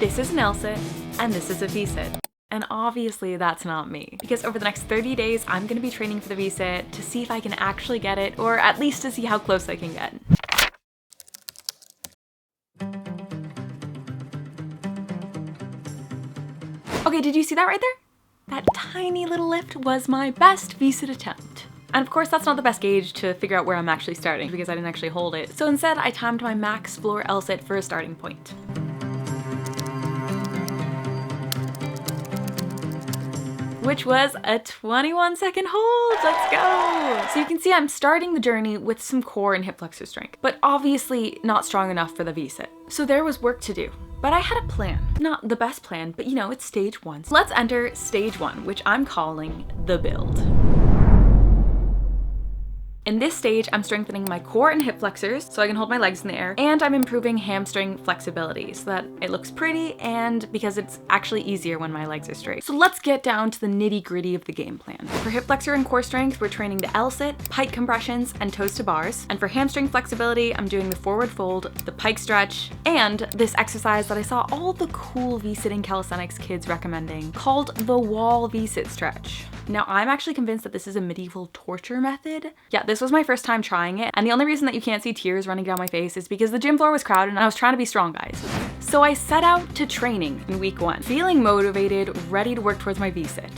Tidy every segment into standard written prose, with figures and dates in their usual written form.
This is an L-sit, and this is a V-sit. And obviously that's not me, because over the next 30 days, I'm gonna be training for the V-sit to see if I can actually get it, or at least to see how close I can get. Okay, did you see that right there? That tiny little lift was my best V-sit attempt. And of course, that's not the best gauge to figure out where I'm actually starting because I didn't actually hold it. So instead, I timed my max floor L-sit for a starting point. Which was a 21-second hold. Let's go. So you can see I'm starting the journey with some core and hip flexor strength, but obviously not strong enough for the V-sit. So there was work to do. But I had a plan. Not the best plan, but you know, it's stage 1. So let's enter stage 1, which I'm calling the build. In this stage, I'm strengthening my core and hip flexors so I can hold my legs in the air, and I'm improving hamstring flexibility so that it looks pretty and because it's actually easier when my legs are straight. So let's get down to the nitty-gritty of the game plan. For hip flexor and core strength, we're training the L-sit, pike compressions, and toes to bars. And for hamstring flexibility, I'm doing the forward fold, the pike stretch, and this exercise that I saw all the cool V-sitting calisthenics kids recommending called the wall V-sit stretch. Now, I'm actually convinced that this is a medieval torture method. Yeah, this was my first time trying it, and the only reason that you can't see tears running down my face is because the gym floor was crowded and I was trying to be strong, guys. So I set out to training in week 1, feeling motivated, ready to work towards my V-sit.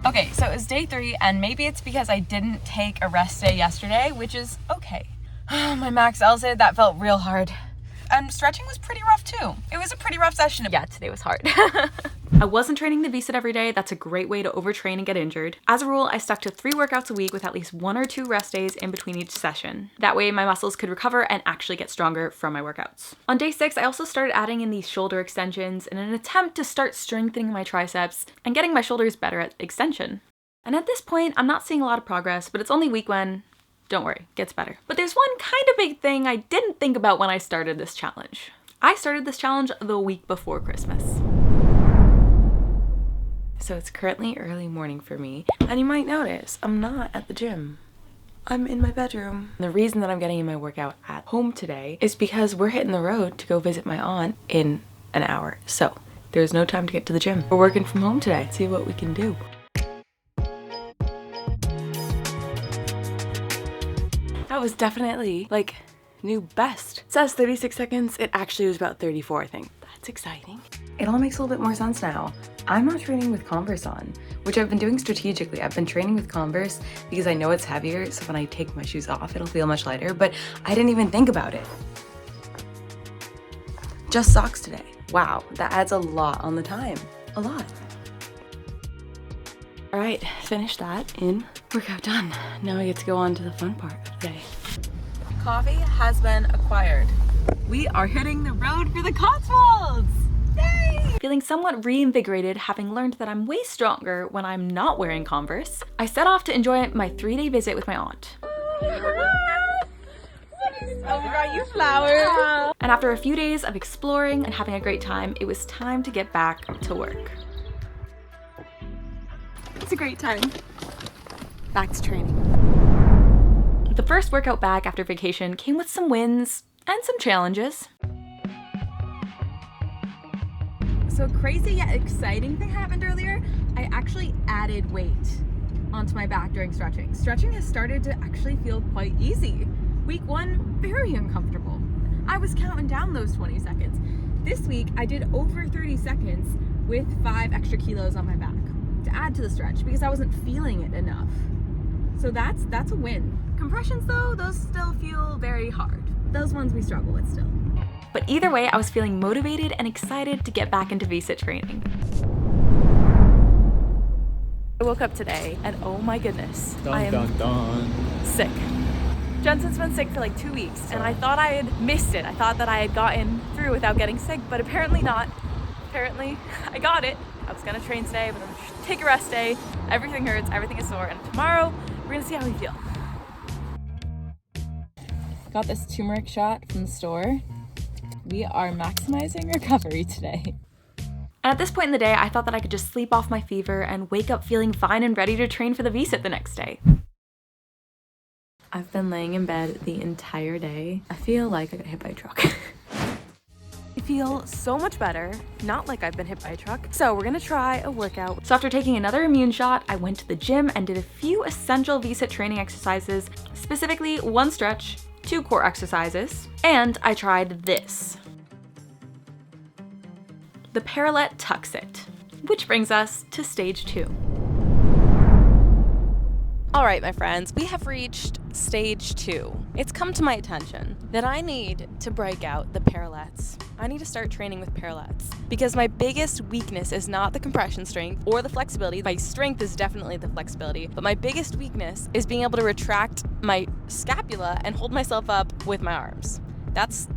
Okay, so it was day 3, and maybe it's because I didn't take a rest day yesterday, which is okay. My max L-sit, that felt real hard. And stretching was pretty rough too. It was a pretty rough session. Yeah, today was hard. I wasn't training the V-sit every day. That's a great way to overtrain and get injured. As a rule, I stuck to 3 workouts a week with at least 1 or 2 rest days in between each session. That way my muscles could recover and actually get stronger from my workouts. On day 6, I also started adding in these shoulder extensions in an attempt to start strengthening my triceps and getting my shoulders better at extension. And at this point, I'm not seeing a lot of progress, but it's only week 1. Don't worry, gets better. But there's one kind of big thing I didn't think about when I started this challenge. I started this challenge the week before Christmas. So it's currently early morning for me, and you might notice I'm not at the gym. I'm in my bedroom. The reason that I'm getting in my workout at home today is because we're hitting the road to go visit my aunt in an hour. So there's no time to get to the gym. We're working from home today. See what we can do. That was definitely like new best. It says 36 seconds. It actually was about 34, I think. That's exciting. It all makes a little bit more sense now. I'm not training with Converse on, which I've been doing strategically. I've been training with Converse because I know it's heavier, so when I take my shoes off, it'll feel much lighter, but I didn't even think about it. Just socks today. Wow, that adds a lot on the time. A lot. All right, finished that in. Workout done. Now I get to go on to the fun part of the day. Coffee has been acquired. We are hitting the road for the Cotswolds! Yay! Feeling somewhat reinvigorated, having learned that I'm way stronger when I'm not wearing Converse, I set off to enjoy my 3-day visit with my aunt. Oh, we got you flowers. And after a few days of exploring and having a great time, it was time to get back to work. It's a great time. Back to training. The first workout back after vacation came with some wins and some challenges. So crazy yet exciting thing happened earlier. I actually added weight onto my back during stretching. Stretching has started to actually feel quite easy. Week 1, very uncomfortable. I was counting down those 20 seconds. This week, I did over 30 seconds with 5 extra kilos on my back to add to the stretch because I wasn't feeling it enough. So that's a win. Compressions though, those still feel very hard. Those ones we struggle with still. But either way, I was feeling motivated and excited to get back into V-sit training. I woke up today and oh my goodness, I am sick. Jensen's been sick for like 2 weeks and I thought I had missed it. I thought that I had gotten through without getting sick, but apparently not. Apparently I got it. I was gonna train today, but I'm gonna take a rest day. Everything hurts, everything is sore, and tomorrow we're gonna see how we feel. Got this turmeric shot from the store. We are maximizing recovery today. And at this point in the day, I thought that I could just sleep off my fever and wake up feeling fine and ready to train for the V-sit the next day. I've been laying in bed the entire day. I feel like I got hit by a truck. I feel so much better, not like I've been hit by a truck. So we're gonna try a workout. So after taking another immune shot, I went to the gym and did a few essential VSIT training exercises, specifically 1 stretch, 2 core exercises, and I tried this. The Parallel Tuck Sit, which brings us to stage 2. All right, my friends, we have reached stage 2. It's come to my attention that I need to break out the parallettes. I need to start training with parallettes because my biggest weakness is not the compression strength or the flexibility. My strength is definitely the flexibility, but my biggest weakness is being able to retract my scapula and hold myself up with my arms. That's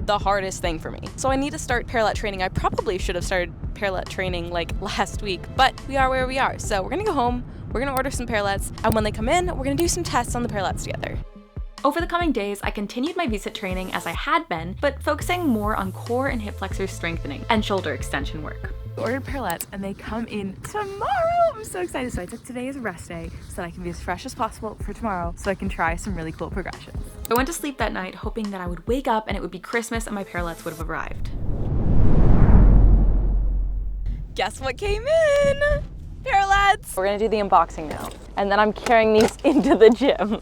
the hardest thing for me. So I need to start parallel training. I probably should have started parallel training like last week, but we are where we are. So we're gonna go home, we're gonna order some parallettes, and when they come in, we're gonna do some tests on the parallettes together. Over the coming days, I continued my VSIT training as I had been, but focusing more on core and hip flexor strengthening and shoulder extension work. I ordered parallettes and they come in tomorrow. I'm so excited. So I took today as a rest day so that I can be as fresh as possible for tomorrow so I can try some really cool progressions. I went to sleep that night hoping that I would wake up and it would be Christmas and my parallettes would have arrived. Guess what came in? Parallettes! We're gonna do the unboxing now. And then I'm carrying these into the gym.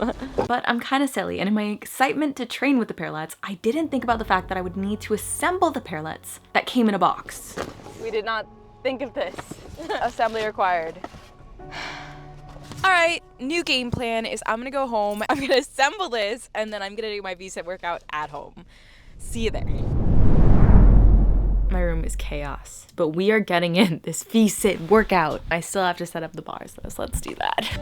But I'm kind of silly, and in my excitement to train with the parallettes, I didn't think about the fact that I would need to assemble the parallettes that came in a box. We did not think of this. Assembly required. All right, new game plan is I'm gonna go home, I'm gonna assemble this, and then I'm gonna do my VSIT workout at home. See you there. My room is chaos, but we are getting in this VSIT workout. I still have to set up the bars though, so let's do that.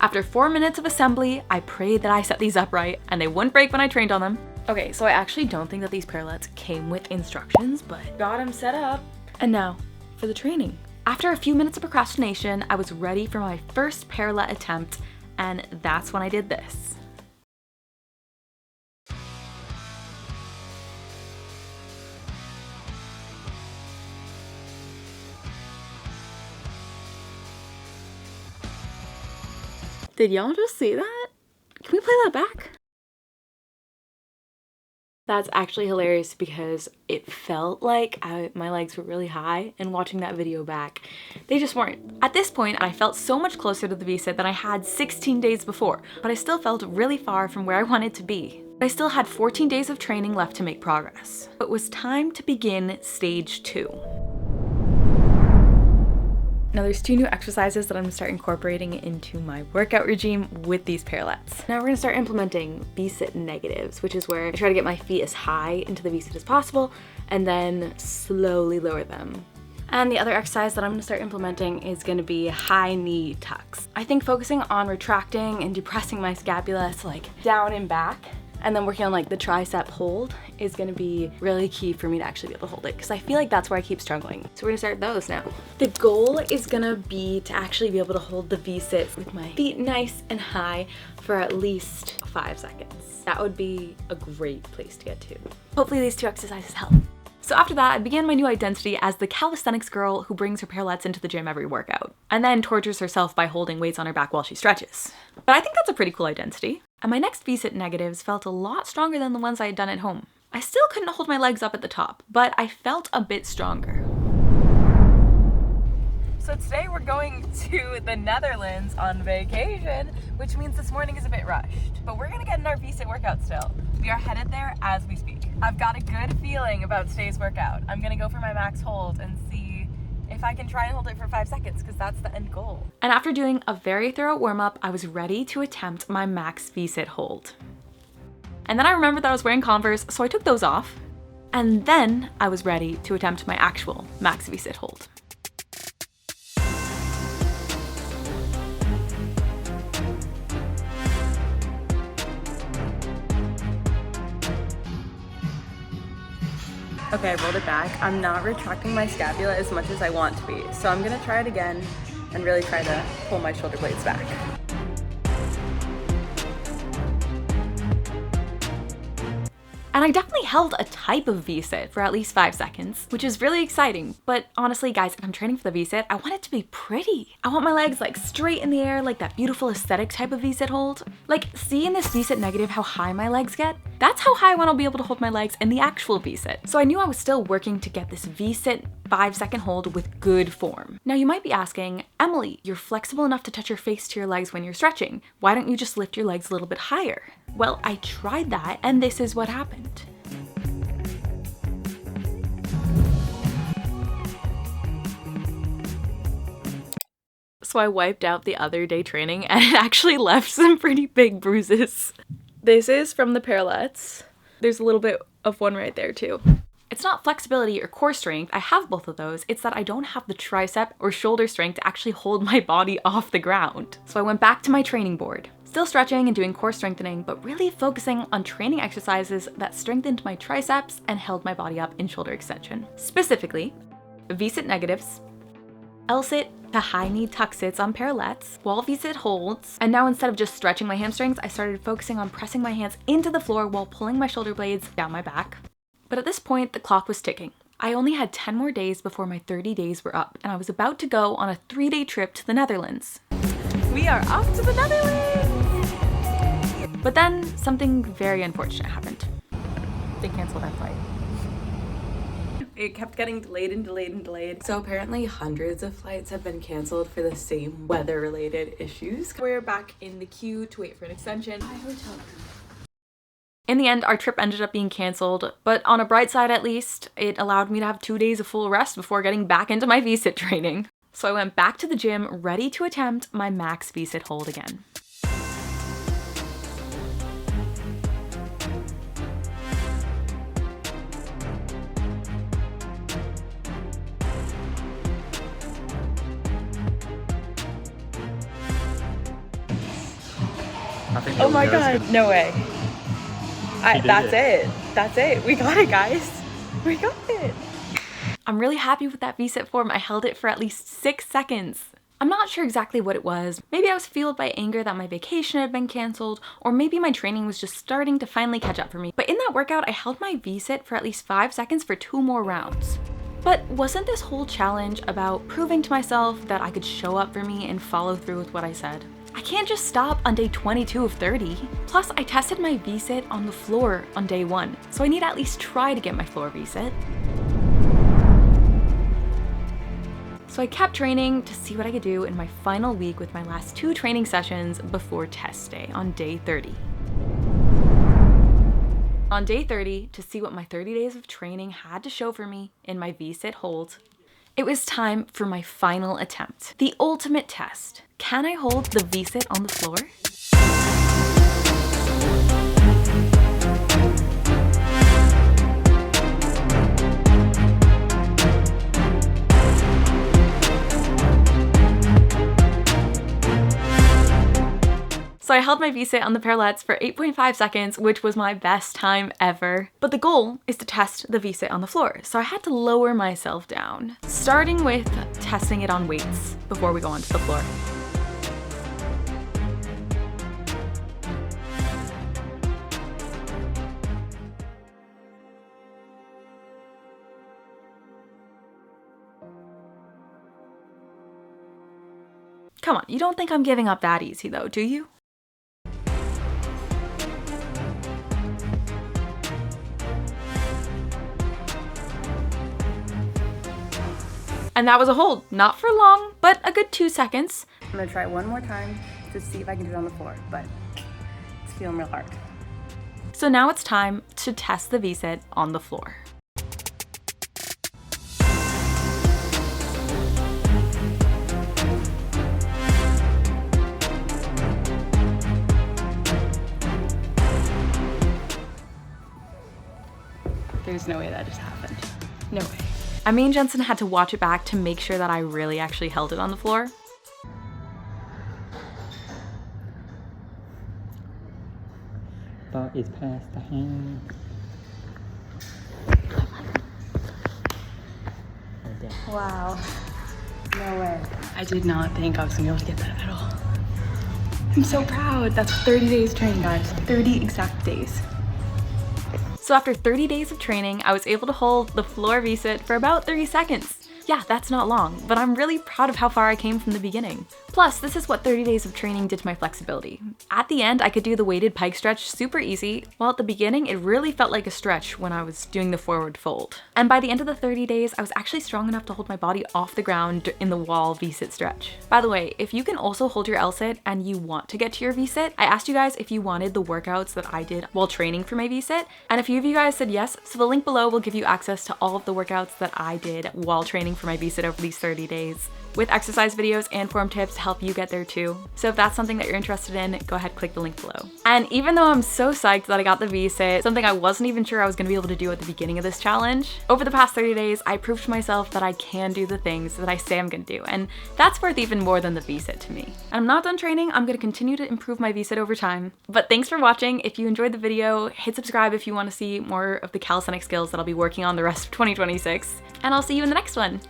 After 4 minutes of assembly, I prayed that I set these up right and they wouldn't break when I trained on them. Okay, so I actually don't think that these parallettes came with instructions, but got them set up. And now, for the training. After a few minutes of procrastination, I was ready for my first parallel attempt, and that's when I did this. Did y'all just see that? Can we play that back? That's actually hilarious because it felt like my legs were really high, and watching that video back, they just weren't. At this point, I felt so much closer to the VSIT than I had 16 days before, but I still felt really far from where I wanted to be. I still had 14 days of training left to make progress. It was time to begin stage 2. Now there's 2 new exercises that I'm gonna start incorporating into my workout regime with these parallettes. Now we're gonna start implementing VSIT negatives, which is where I try to get my feet as high into the VSIT as possible and then slowly lower them. And the other exercise that I'm gonna start implementing is gonna be high knee tucks. I think focusing on retracting and depressing my scapula to like down and back, and then working on like the tricep hold is gonna be really key for me to actually be able to hold it, because I feel like that's where I keep struggling. So we're gonna start those now. The goal is gonna be to actually be able to hold the V-sit with my feet nice and high for at least 5 seconds. That would be a great place to get to. Hopefully these 2 exercises help. So after that, I began my new identity as the calisthenics girl who brings her parallettes into the gym every workout, and then tortures herself by holding weights on her back while she stretches. But I think that's a pretty cool identity. And my next VSIT negatives felt a lot stronger than the ones I had done at home. I still couldn't hold my legs up at the top, but I felt a bit stronger. So today we're going to the Netherlands on vacation, which means this morning is a bit rushed. But we're gonna get in our VSIT workout still. We are headed there as we speak. I've got a good feeling about today's workout. I'm gonna go for my max hold and see if I can try and hold it for 5 seconds, because that's the end goal. And after doing a very thorough warm-up, I was ready to attempt my max VSIT hold. And then I remembered that I was wearing Converse, so I took those off. And then I was ready to attempt my actual max VSIT hold. Okay, I rolled it back. I'm not retracting my scapula as much as I want to be. So I'm gonna try it again and really try to pull my shoulder blades back. And I definitely held a type of V-sit for at least 5 seconds, which is really exciting. But honestly, guys, if I'm training for the V-sit, I want it to be pretty. I want my legs like straight in the air, like that beautiful aesthetic type of V-sit hold. Like, see in this V-sit negative how high my legs get? That's how high I want to be able to hold my legs in the actual V-sit. So I knew I was still working to get this V-sit 5-second hold with good form. Now you might be asking, Emily, you're flexible enough to touch your face to your legs when you're stretching. Why don't you just lift your legs a little bit higher? Well, I tried that and this is what happened. So I wiped out the other day training and it actually left some pretty big bruises. This is from the parallettes. There's a little bit of one right there too. It's not flexibility or core strength, I have both of those, it's that I don't have the tricep or shoulder strength to actually hold my body off the ground. So I went back to my training board, still stretching and doing core strengthening, but really focusing on training exercises that strengthened my triceps and held my body up in shoulder extension. Specifically, V-sit negatives, L-sit to high knee tuck sits on parallettes, wall V-sit holds, and now instead of just stretching my hamstrings, I started focusing on pressing my hands into the floor while pulling my shoulder blades down my back. But at this point, the clock was ticking. I only had 10 more days before my 30 days were up, and I was about to go on a 3-day trip to the Netherlands. We are off to the Netherlands! But then something very unfortunate happened. They canceled our flight. It kept getting delayed and delayed and delayed. So apparently hundreds of flights have been canceled for the same weather-related issues. We're back in the queue to wait for an extension. In the end, our trip ended up being canceled, but on a bright side at least, it allowed me to have 2 days of full rest before getting back into my V-sit training. So I went back to the gym ready to attempt my max V-sit hold again. Oh my god, no way. That's it. That's it. We got it, guys. We got it. I'm really happy with that V-sit form. I held it for at least 6 seconds. I'm not sure exactly what it was. Maybe I was fueled by anger that my vacation had been canceled, or maybe my training was just starting to finally catch up for me. But in that workout, I held my V-sit for at least 5 seconds for 2 more rounds. But wasn't this whole challenge about proving to myself that I could show up for me and follow through with what I said? I can't just stop on day 22 of 30. Plus, I tested my V-sit on the floor on day 1, so I need to at least try to get my floor V-sit. So I kept training to see what I could do in my final week with my last 2 training sessions before test day on day 30. On day 30, to see what my 30 days of training had to show for me in my V-sit hold, it was time for my final attempt, the ultimate test. Can I hold the V-sit on the floor? So I held my V-sit on the parallettes for 8.5 seconds, which was my best time ever. But the goal is to test the V-sit on the floor, so I had to lower myself down, starting with testing it on weights before we go onto the floor. Come on, you don't think I'm giving up that easy though, do you? And that was a hold, not for long, but a good 2 seconds. I'm gonna try one more time to see if I can do it on the floor, but it's feeling real hard. So now it's time to test the V-sit on the floor. There's no way that just happened. No way. I mean, Jensen had to watch it back to make sure that I really actually held it on the floor. Ball is past the hand. Wow. No way. I did not think I was gonna be able to get that at all. I'm so proud. That's 30 days training, guys. 30 exact days. So after 30 days of training, I was able to hold the floor V-sit for about 30 seconds. Yeah, that's not long, but I'm really proud of how far I came from the beginning. Plus, this is what 30 days of training did to my flexibility. At the end, I could do the weighted pike stretch super easy, while at the beginning, it really felt like a stretch when I was doing the forward fold. And by the end of the 30 days, I was actually strong enough to hold my body off the ground in the wall V-sit stretch. By the way, if you can also hold your L-sit and you want to get to your V-sit, I asked you guys if you wanted the workouts that I did while training for my V-sit, and a few of you guys said yes, so the link below will give you access to all of the workouts that I did while training for my V-sit over these 30 days, with exercise videos and form tips to help you get there too. So if that's something that you're interested in, go ahead, click the link below. And even though I'm so psyched that I got the V-sit, something I wasn't even sure I was gonna be able to do at the beginning of this challenge, over the past 30 days, I proved to myself that I can do the things that I say I'm gonna do, and that's worth even more than the V-sit to me. And I'm not done training, I'm gonna continue to improve my V-sit over time. But thanks for watching. If you enjoyed the video, hit subscribe if you wanna see more of the calisthenics skills that I'll be working on the rest of 2026, and I'll see you in the next one.